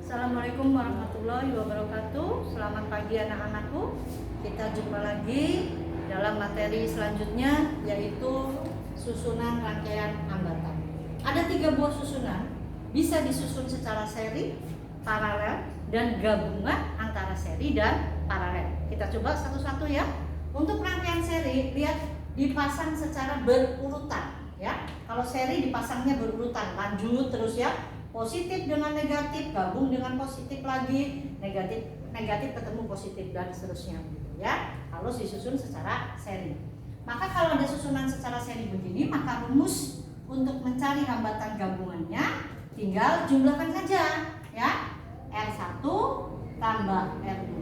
Assalamualaikum warahmatullahi wabarakatuh. Selamat pagi anak-anakku. Kita jumpa lagi dalam materi selanjutnya, yaitu susunan rangkaian hambatan. Ada 3 buah susunan, bisa disusun secara seri, paralel, dan gabungan antara seri dan paralel. Kita coba satu-satu ya. Untuk rangkaian seri, lihat dipasang secara berurutan ya. Kalau seri dipasangnya berurutan, lanjut terus ya. Positif dengan negatif, gabung dengan positif lagi, negatif ketemu positif, dan seterusnya gitu ya. Kalau disusun secara seri. Maka kalau ada susunan secara seri begini, maka rumus untuk mencari hambatan gabungannya tinggal jumlahkan saja ya. R1 tambah R2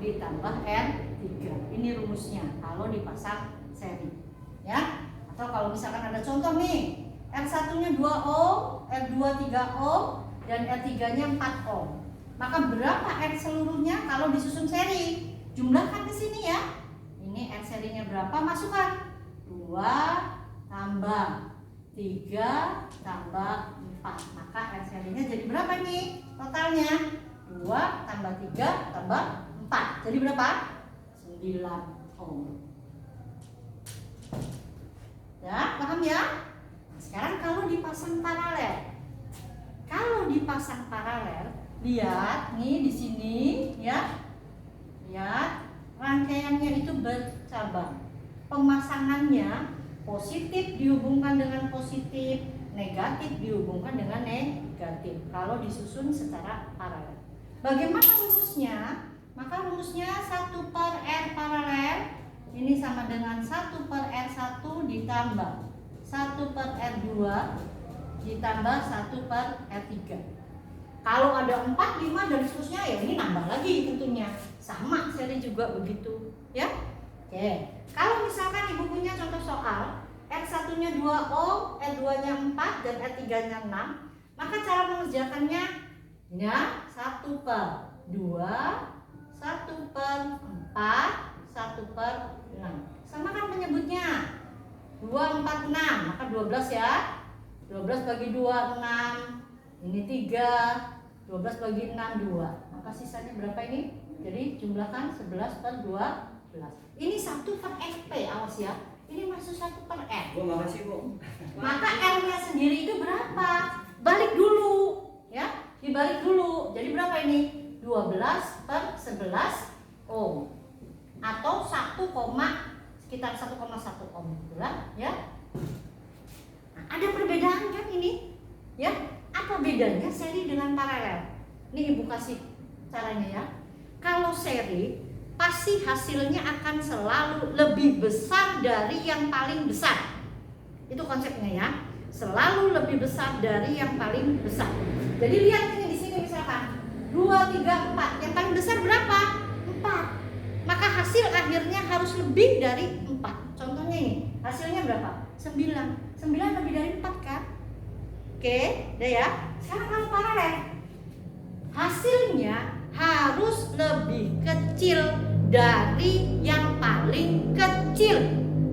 ditambah R3. Ini rumusnya kalau dipasang seri ya. Atau kalau misalkan ada contoh nih, R1-nya 2 ohm, R2 3 ohm, dan R3-nya 4 ohm. Maka berapa R seluruhnya kalau disusun seri? Jumlahkan ke sini ya. Ini R serinya berapa? Masukkan 2 tambah 3 tambah 4. Maka R serinya jadi berapa nih totalnya? 2 tambah 3 tambah 4. Jadi berapa? 9 ohm. Ya, paham ya? Sekarang kalau dipasang paralel, lihat nih di sini ya, lihat rangkaiannya itu bercabang. Pemasangannya positif dihubungkan dengan positif, negatif dihubungkan dengan negatif. Kalau disusun secara paralel, bagaimana rumusnya? Maka rumusnya 1 per R paralel ini sama dengan 1 per R1 ditambah 1 per R2 ditambah 1 per R3. Kalau ada 4, 5 dan seterusnya ya ini nambah lagi tentunya. Sama seri juga begitu ya. Oke. Kalau misalkan ibu punya contoh soal R1-nya 2 ohm, R2-nya 4 dan R3-nya 6, maka cara mengerjakannya ya 1 per 2, 1 per 4, 1 per 6. Sama kan menyebutnya 2, 4, 6, maka 12 ya. 12 bagi 2, 6. Ini 3. 12 bagi 6, 2. Maka sisanya berapa ini? Jadi jumlahkan 11 per 12. Ini 1 per SP, awas ya. Ini masuk 1 per R. Bu, makasih Bu. Maka R-nya sendiri itu berapa? Balik dulu ya. Dibalik dulu. Jadi berapa ini? 12 per 11 ohm. Atau 1, sekitar 1,1 ohm ya. Nah, ada perbedaan kan ini ya. Apa bedanya seri dengan paralel? Ini ibu kasih caranya ya. Kalau seri pasti hasilnya akan selalu lebih besar dari yang paling besar. Itu konsepnya ya. Selalu lebih besar dari yang paling besar. Jadi lihat ini di sini misalkan 2, 3, 4. Yang paling besar berapa? 4. Maka hasil akhirnya harus lebih dari 4. Contohnya ini, hasilnya berapa? 9. 9 lebih dari 4 kan? Oke, udah ya. Sekarang kalau paralel, hasilnya harus lebih kecil dari yang paling kecil.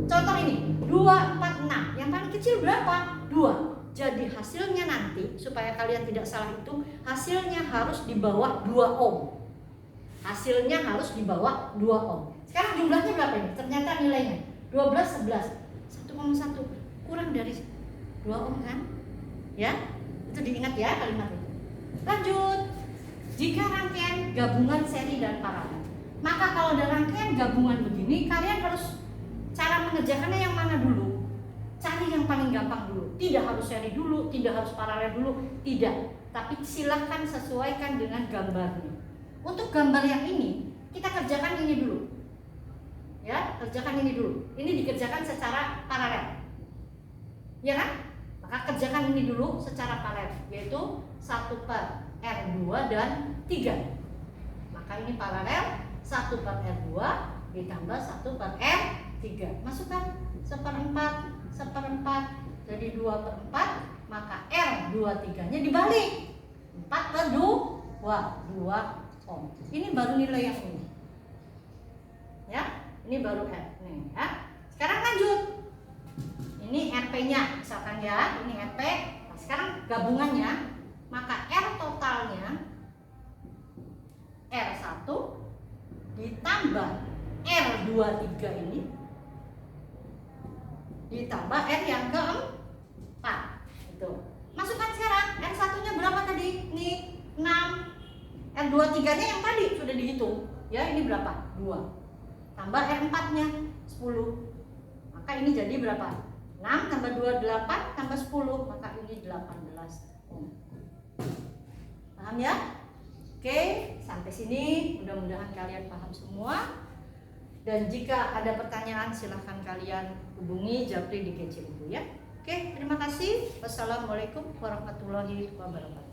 Contoh ini, 2, 4, 6. Yang paling kecil berapa? 2. Jadi hasilnya nanti, supaya kalian tidak salah itu, hasilnya harus di bawah 2 ohm. Hasilnya harus di bawah 2 ohm. Sekarang jumlahnya berapa ini? Ternyata nilainya 12, 11, 1,1. Kurang dari 2 ohm kan? Ya, itu diingat ya kalimat itu. Lanjut. Jika rangkaian gabungan seri dan paralel, maka kalau ada rangkaian gabungan begini, kalian harus cara mengerjakannya yang mana dulu? Cari yang paling gampang dulu. Tidak harus seri dulu, tidak harus paralel dulu, tidak. Tapi silahkan sesuaikan dengan gambarnya. Untuk gambar yang ini, kita kerjakan ini dulu. Ya, kerjakan ini dulu. Ini dikerjakan secara paralel. Ya kan? Maka kerjakan ini dulu secara paralel, yaitu 1 per R2 dan 3. Maka ini paralel 1 per R2 ditambah 1 per R3. Masukkan 1/4, 1/4, jadi 2 per 4. Maka R23-nya dibalik 4 per 2 ohm. Ini baru nilai yang ini ya. Ini baru R nih ya. Sekarang lanjut. Ini RP-nya misalkan ya, ini RP. Nah, sekarang gabungannya, maka R totalnya ditambah R23 ini ditambah R yang keempat. Itu. Masukkan sekarang R1 nya berapa tadi? Nih 6. R23 nya yang tadi sudah dihitung. Ya, ini berapa? 2. Tambah R4 nya 10. Maka ini jadi berapa? 6 tambah 2 8 tambah 10, maka ini 18 ohm. Paham ya? Oke, sampai sini mudah-mudahan kalian paham semua. Dan jika ada pertanyaan silahkan kalian hubungi Japri di Kecil Ibu ya. Oke, terima kasih. Wassalamualaikum warahmatullahi wabarakatuh.